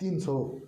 300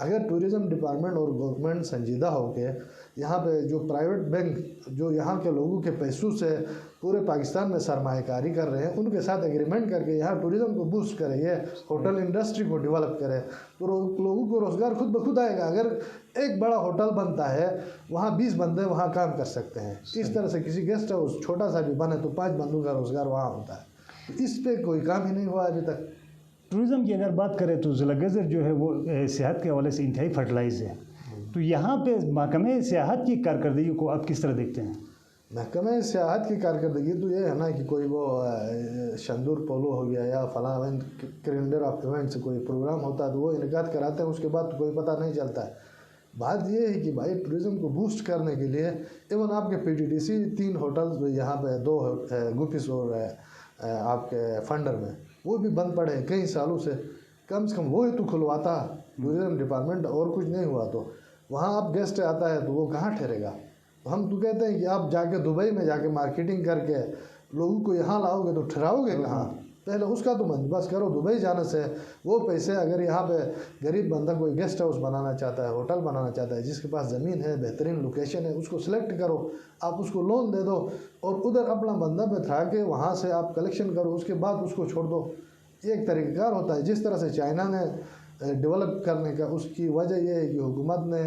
اگر tourism department اور government سنجیدہ ہو کے یہاں پہ جو پرائیویٹ بینک جو یہاں کے لوگوں کے پیسوں سے پورے پاکستان میں سرمایہ کاری کر رہے ہیں ان کے ساتھ ایگریمنٹ کر کے یہاں ٹورزم کو بوسٹ کرے، یہ ہوٹل انڈسٹری کو ڈیولپ کرے، تو لوگوں کو روزگار خود بخود آئے گا۔ اگر ایک بڑا ہوٹل بنتا ہے وہاں 20 بندے وہاں کام کر سکتے ہیں، اس طرح سے کسی گیسٹ ہاؤس چھوٹا سا بھی بنے تو 5 بندوں کا روزگار وہاں ہوتا ہے۔ اس پہ کوئی کام ہی نہیں ہوا ابھی تک۔ ٹورزم کی اگر بات کریں تو ضلع گزر جو ہے وہ سیاحت کے حوالے سے انتہائی فرٹلائز ہے، تو یہاں پہ محکمہ سیاحت کی کارکردگی کو آپ کس طرح دیکھتے ہیں؟ محکمہ سیاحت کی کارکردگی تو یہ ہے نا کہ کوئی وہ شندور پولو ہو گیا یا فلاں کیلنڈر آف ایونٹ سے کوئی پروگرام ہوتا ہے تو وہ انعقاد کراتے ہیں، اس کے بعد تو کوئی پتہ نہیں چلتا ہے۔ بات یہ ہے کہ بھائی ٹورزم کو بوسٹ کرنے کے لیے ایون آپ کے P T D C 3 hotels یہاں پہ 2 گوپس اور آپ کے فنڈر میں وہ بھی بند پڑے ہیں کئی سالوں سے، کم سے کم وہی تو کھلواتا ٹورزم ڈپارٹمنٹ، اور کچھ نہیں ہوا تو وہاں آپ گیسٹ آتا ہے تو وہ کہاں ٹھہرے گا؟ ہم تو کہتے ہیں کہ آپ جا کے دبئی میں جا کے مارکیٹنگ کر کے لوگوں کو یہاں لاؤ گے تو ٹھہراؤ گے کہاں؟ پہلے اس کا تو بندوبست کرو۔ دبئی جانے سے وہ پیسے اگر یہاں پہ غریب بندہ کوئی گیسٹ ہاؤس بنانا چاہتا ہے، ہوٹل بنانا چاہتا ہے، جس کے پاس زمین ہے، بہترین لوکیشن ہے، اس کو سلیکٹ کرو، آپ اس کو لون دے دو اور ادھر اپنا بندہ بٹھا کے وہاں سے آپ کلیکشن کرو، اس کے بعد اس کو چھوڑ دو۔ یہ ایک طریقہ کار ہوتا ہے۔ جس طرح سے چائنا نے ڈیولپ کرنے کا، اس کی وجہ یہ ہے کہ حکومت نے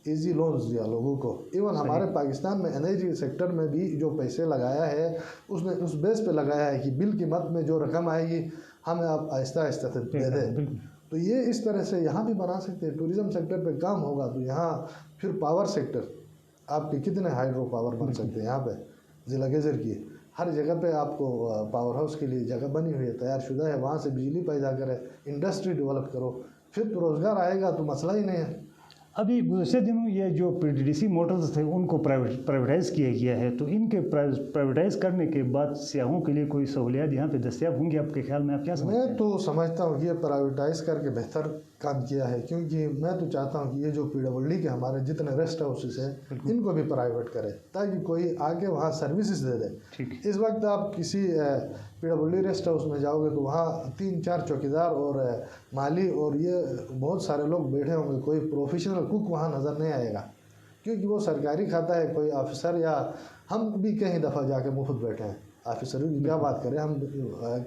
ایزی لونز دیا لوگوں کو۔ ایون ہمارے پاکستان میں انرجی سیکٹر میں بھی جو پیسے لگایا ہے اس نے اس بیس پہ لگایا ہے کہ بل کی مد میں جو رقم آئے گی ہمیں آپ آہستہ آہستہ دے دیں۔ تو یہ اس طرح سے یہاں بھی بنا سکتے ہیں۔ ٹورزم سیکٹر پہ کام ہوگا تو یہاں پھر پاور سیکٹر آپ کے کتنے ہائیڈرو پاور بن سکتے ہیں۔ یہاں پہ ضلع گزر کی ہر جگہ پہ آپ کو پاور ہاؤس کے لیے جگہ بنی ہوئی ہے، تیار شدہ ہے، وہاں سے بجلی پیدا کرے، انڈسٹری ڈیولپ کرو، پھر تو روزگار آئے گا، تو مسئلہ ہی نہیں ہے۔ ابھی گزشتہ دنوں یہ جو P T D C motors تھے ان کو پرائیویٹائز کیا گیا ہے، تو ان کے پرائیویٹائز کرنے کے بعد سیاحوں کے لیے کوئی سہولیات یہاں پہ دستیاب ہوں گی آپ کے خیال میں؟ آپ کیا سمجھتے ہیں؟ میں تو سمجھتا ہوں کہ یہ پرائیویٹائز کر کے بہتر کام کیا ہے، کیونکہ میں تو چاہتا ہوں کہ یہ جو PWD کے ہمارے جتنے ریسٹ ہاؤسز ہیں ان کو بھی پرائیویٹ کرے تاکہ کوئی آگے وہاں سروسز دے دے۔ اس وقت آپ کسی PWD ریسٹ ہاؤس میں جاؤ گے تو وہاں 3-4 چوکیدار اور مالی اور یہ بہت سارے لوگ بیٹھے ہوں گے، کوئی پروفیشنل کوک وہاں نظر نہیں آئے گا، کیونکہ وہ سرکاری کھاتا ہے۔ کوئی آفیسر یا ہم بھی کہیں دفعہ جا کے مفت بیٹھے ہیں، آفیسروں کی کیا بات کریں، ہم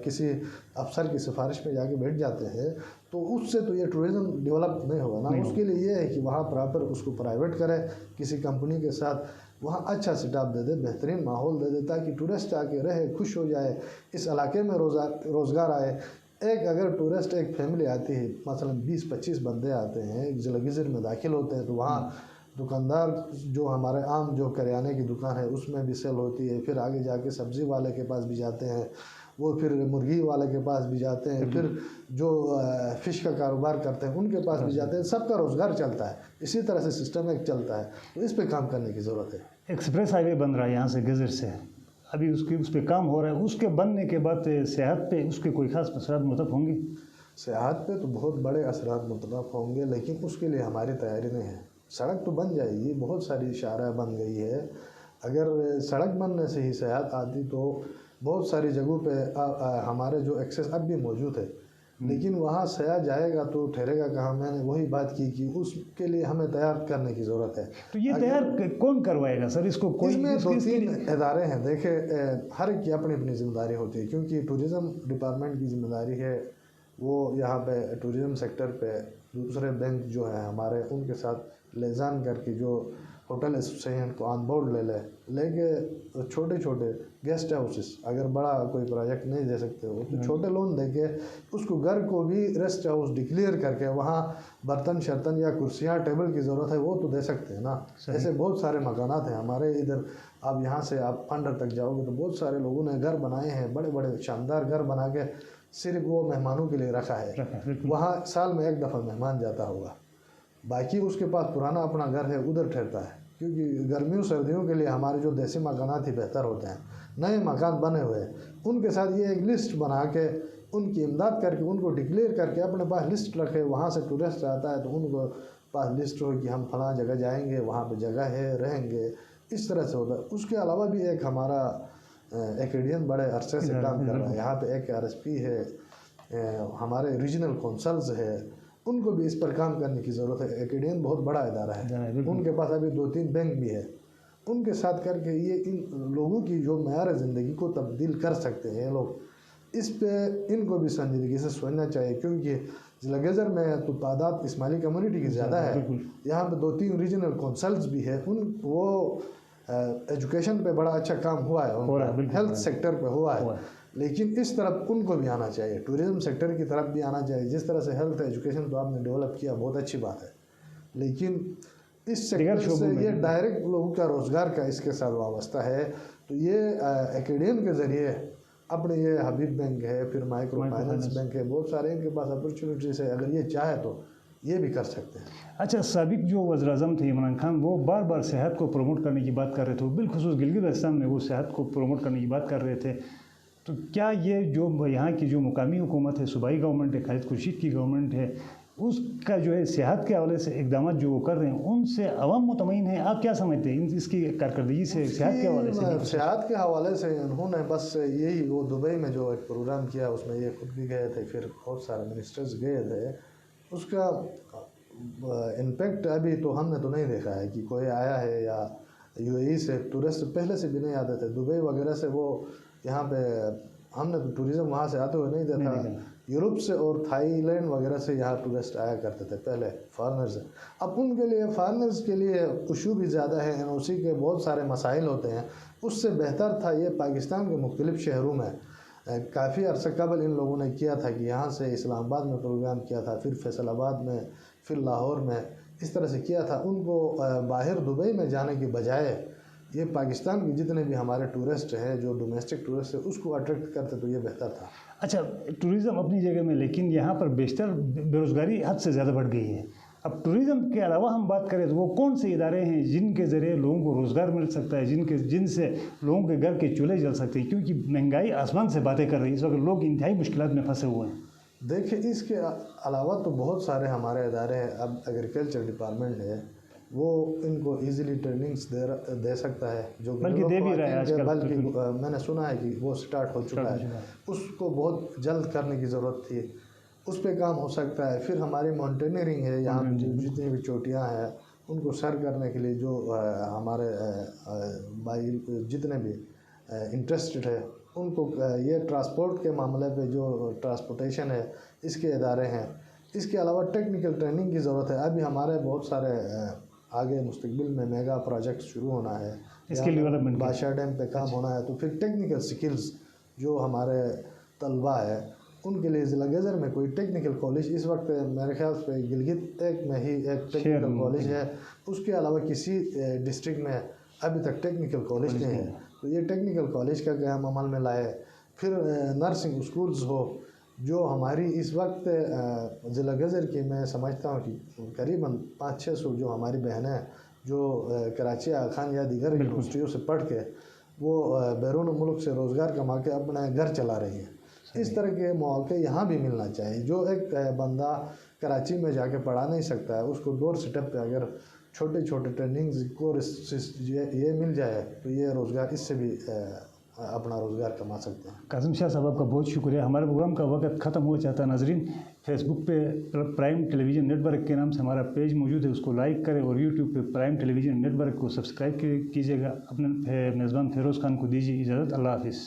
کسی افسر کی سفارش پہ جا کے بیٹھ جاتے ہیں، تو اس سے تو یہ ٹورزم ڈیولپ نہیں ہوگا نا۔ اس کے لیے یہ ہے کہ وہاں پراپر اس کو پرائیویٹ کرے کسی کمپنی کے ساتھ، وہاں اچھا سٹاف دے دے، بہترین ماحول دے دے تاکہ ٹورسٹ آ کے رہے، خوش ہو جائے، اس علاقے میں روزگار آئے۔ اگر ٹورسٹ ایک فیملی آتی ہے، مثلا 20-25 بندے آتے ہیں، ایک ضلع گزر میں داخل ہوتے ہیں، تو وہاں دکاندار جو ہمارے عام جو کریانے کی دکان ہے اس میں بھی سیل ہوتی ہے، پھر آگے جا کے سبزی والے کے پاس بھی جاتے ہیں، وہ پھر مرغی والے کے پاس بھی جاتے ہیں، پھر جو فش کا کاروبار کرتے ہیں ان کے پاس بھی جاتے ہیں، سب کا روزگار چلتا ہے۔ اسی طرح سے سسٹم ایک چلتا ہے، تو اس پہ کام کرنے کی ضرورت ہے۔ ایکسپریس ہائی وے بن رہا ہے یہاں سے گزر سے، ابھی اس پہ کام ہو رہا ہے، اس کے بننے کے بعد صحت پہ اس کے کوئی خاص اثرات مرتب ہوں گے؟ صحت پہ تو بہت بڑے اثرات مرتب ہوں گے، لیکن اس کے لیے ہماری تیاری نہیں ہے۔ سڑک تو بن جائے گی، بہت ساری شاہراہ بن گئی ہے، اگر سڑک بننے سے ہی صحت آتی تو بہت ساری جگہوں پہ ہمارے جو ایکسیس اب بھی موجود ہے، لیکن وہاں سیاح جائے گا تو ٹھہرے گا کہاں؟ میں نے وہی بات کی کہ اس کے لیے ہمیں تیار کرنے کی ضرورت ہے۔ تو یہ تیار کون کروائے گا سر اس کو؟ اس میں 2-3 ادارے ہیں، دیکھیں ہر ایک کی اپنی اپنی ذمہ داری ہوتی ہے، کیونکہ ٹورزم ڈپارٹمنٹ کی ذمہ داری ہے وہ یہاں پہ ٹورزم سیکٹر پہ دوسرے بینک جو ہیں ہمارے ان کے ساتھ لیزان کر کے جو ہوٹل ایسوسیشن کو آن بورڈ لے کے چھوٹے چھوٹے گیسٹ ہاؤسز، اگر بڑا کوئی پروجیکٹ نہیں دے سکتے ہو تو چھوٹے لون دے کے اس کو گھر کو بھی ریسٹ ہاؤس ڈکلیئر کر کے وہاں برتن شرتن یا کرسیاں ٹیبل کی ضرورت ہے وہ تو دے سکتے ہیں نا۔ ایسے بہت سارے مکانات ہیں ہمارے ادھر، آپ یہاں سے آپ فنڈر تک جاؤ گے تو بہت سارے لوگوں نے گھر بنائے ہیں، بڑے بڑے شاندار گھر بنا کے صرف وہ مہمانوں کے لیے رکھا ہے، وہاں سال میں 1 دفعہ مہمان جاتا ہوگا، باقی اس کے پاس پرانا اپنا گھر ہے ادھر ٹھہرتا ہے، کیونکہ گرمیوں سردیوں کے لیے ہمارے جو دیسی مکانات ہی بہتر ہوتے ہیں۔ نئے مکان بنے ہوئے ان کے ساتھ یہ ایک لسٹ بنا کے ان کی امداد کر کے ان کو ڈکلیئر کر کے اپنے پاس لسٹ رکھے، وہاں سے ٹورسٹ آتا ہے تو ان کو پاس لسٹ ہو کہ ہم فلاں جگہ جائیں گے، وہاں پہ جگہ ہے، رہیں گے، اس طرح سے ہوتا ہے۔ اس کے علاوہ بھی ایک ہمارا ایکیڈین بڑے عرصے سے کام کر رہا ہے، یہاں پہ ایک RSP ہے، ہمارے ریجنل کونسلز ہے، ان کو بھی اس پر کام کرنے کی ضرورت ہے. ایکیڈین بہت بڑا ادارہ ہے, ان کے پاس ابھی 2-3 بینک بھی ہے, ان کے ساتھ کر کے یہ ان لوگوں کی جو معیار زندگی کو تبدیل کر سکتے ہیں یہ لوگ. اس پہ ان کو بھی سنجیدگی سے سوچنا چاہیے, کیونکہ ضلع گیزر میں تو تعداد اسماعیلی کمیونٹی کی زیادہ ہے. یہاں پہ 2-3 ریجنل کونسلز بھی ہے, وہ ایجوکیشن پہ بڑا اچھا کام ہوا ہے, ہیلتھ سیکٹر پہ ہوا ہے, لیکن اس طرف ان کو بھی آنا چاہیے, ٹورزم سیکٹر کی طرف بھی آنا چاہیے. جس طرح سے ہیلتھ ایجوکیشن تو آپ نے ڈیولپ کیا بہت اچھی بات ہے, لیکن اس سیکٹر سے یہ ڈائریکٹ لوگوں کا روزگار کا اس کے ساتھ وابستہ ہے. تو یہ ایکیڈین کے ذریعے اپنے یہ حبیب بینک ہے, پھر مائکرو فائنانس بینک ہے, بہت سارے ان کے پاس اپرچونیٹیز ہے, اگر یہ چاہے تو یہ بھی کر سکتے ہیں. اچھا, سابق جو وزیر اعظم تھے عمران خان, وہ بار بار صحت کو پروموٹ کرنے کی بات کر رہے تھے, بالخصوص گلگت بلتستان میں وہ صحت کو پروموٹ کرنے کی بات کر رہے تھے. تو کیا یہ جو یہاں کی جو مقامی حکومت ہے, صوبائی گورنمنٹ ہے, خالد خورشید کی گورنمنٹ ہے, اس کا جو ہے صحت کے حوالے سے اقدامات جو وہ کر رہے ہیں ان سے عوام مطمئن ہیں؟ آپ کیا سمجھتے ہیں اس کی کارکردگی سے صحت کے حوالے سے؟ صحت کے حوالے سے انہوں نے بس یہی, وہ دبئی میں جو ایک پروگرام کیا اس میں یہ خود بھی گئے تھے, پھر بہت سارے منسٹرز گئے تھے. اس کا امپیکٹ ابھی تو ہم نے تو نہیں دیکھا ہے کہ کوئی آیا ہے, یا یو اے ای سے ٹورسٹ پہلے سے بھی نہیں آتے تھے. دبئی وغیرہ سے وہ یہاں پہ ہم نے تو ٹوریزم وہاں سے آتے ہوئے نہیں دیکھا. یورپ سے اور تھائی لینڈ وغیرہ سے یہاں ٹورسٹ آیا کرتے تھے پہلے, فارنرز. اب ان کے لیے, فارنرز کے لیے ایشو بھی زیادہ ہے, این او سی کے بہت سارے مسائل ہوتے ہیں. اس سے بہتر تھا یہ پاکستان کے مختلف شہروں میں کافی عرصہ قبل ان لوگوں نے کیا تھا کہ یہاں سے اسلام آباد میں پروگرام کیا تھا, پھر فیصل آباد میں, پھر لاہور میں, اس طرح سے کیا تھا. ان کو باہر دبئی میں جانے کی بجائے یہ پاکستان کے جتنے بھی ہمارے ٹورسٹ ہیں, جو ڈومیسٹک ٹورسٹ ہیں, اس کو اٹریکٹ کرتے تو یہ بہتر تھا. اچھا, ٹورزم اپنی جگہ میں, لیکن یہاں پر بیشتر بے روزگاری حد سے زیادہ بڑھ گئی ہے. اب ٹورزم کے علاوہ ہم بات کریں تو وہ کون سے ادارے ہیں جن کے ذریعے لوگوں کو روزگار مل سکتا ہے, جن سے لوگوں کے گھر کے چولہے جل سکتے ہیں؟ کیونکہ مہنگائی آسمان سے باتیں کر رہی ہے, اس وقت لوگ انتہائی مشکلات میں پھنسے ہوئے ہیں. دیکھیں, اس کے علاوہ تو بہت سارے ہمارے ادارے ہیں. اب ایگریکلچر ڈپارٹمنٹ ہے, وہ ان کو ایزیلی ٹریننگز دے سکتا ہے, جو بلکہ دے بھی رہا ہے آج کل. بلکہ میں نے سنا ہے کہ وہ سٹارٹ ہو چکا ہے. اس کو بہت جلد کرنے کی ضرورت تھی, اس پہ کام ہو سکتا ہے. پھر ہماری ماؤنٹینئرنگ ہے, یہاں جتنی بھی چوٹیاں ہیں ان کو سر کرنے کے لیے جو ہمارے جتنے بھی انٹرسٹڈ ہے ان کو, یہ ٹرانسپورٹ کے معاملے پہ جو ٹرانسپورٹیشن ہے اس کے ادارے ہیں. اس کے علاوہ ٹیکنیکل ٹریننگ کی ضرورت ہے. ابھی ہمارے بہت سارے آگے مستقبل میں میگا پروجیکٹ شروع ہونا ہے, اسکل ڈیولپمنٹ, بادشاہ ڈیم پہ کام ہونا ہے. تو پھر ٹیکنیکل سکلز جو ہمارے طلباء ہے ان کے لیے ضلع گیزر میں کوئی ٹیکنیکل کالج اس وقت میرے خیال سے گلگت ایک میں ہی ایک ٹیکنیکل کالج ہے. اس کے علاوہ کسی ڈسٹرکٹ میں ابھی تک ٹیکنیکل کالج نہیں ہے. تو یہ ٹیکنیکل کالج کا قیام عمل میں لائے. پھر نرسنگ اسکولز ہو, جو ہماری اس وقت ضلع گیزر کی میں سمجھتا ہوں کہ قریباً 500-600 جو ہماری بہنیں ہیں جو کراچی آغا خان یا دیگر یونیورسٹیوں سے پڑھ کے وہ بیرون ملک سے روزگار کما کے اپنا گھر چلا رہی ہیں. اس طرح کے مواقع یہاں بھی ملنا چاہیے. جو ایک بندہ کراچی میں جا کے پڑھا نہیں سکتا ہے, اس کو ڈور سٹیپ پہ اگر چھوٹے چھوٹے ٹریننگز کورس یہ مل جائے تو یہ روزگار, اس سے بھی اپنا روزگار کما سکتے ہیں. قاسم شاہ صاحب آپ کا بہت شکریہ. ہمارے پروگرام کا وقت ختم ہو چاہتا ہے. ناظرین, فیس بک پہ پرائم ٹیلی ویژن نیٹ ورک کے نام سے ہمارا پیج موجود ہے, اس کو لائک کریں, اور یوٹیوب پہ پرائم ٹیلی ویژن نیٹ ورک کو سبسکرائب کیجیے گا. اپنے میزبان فیروز خان کو دیجیے اجازت. اللہ حافظ.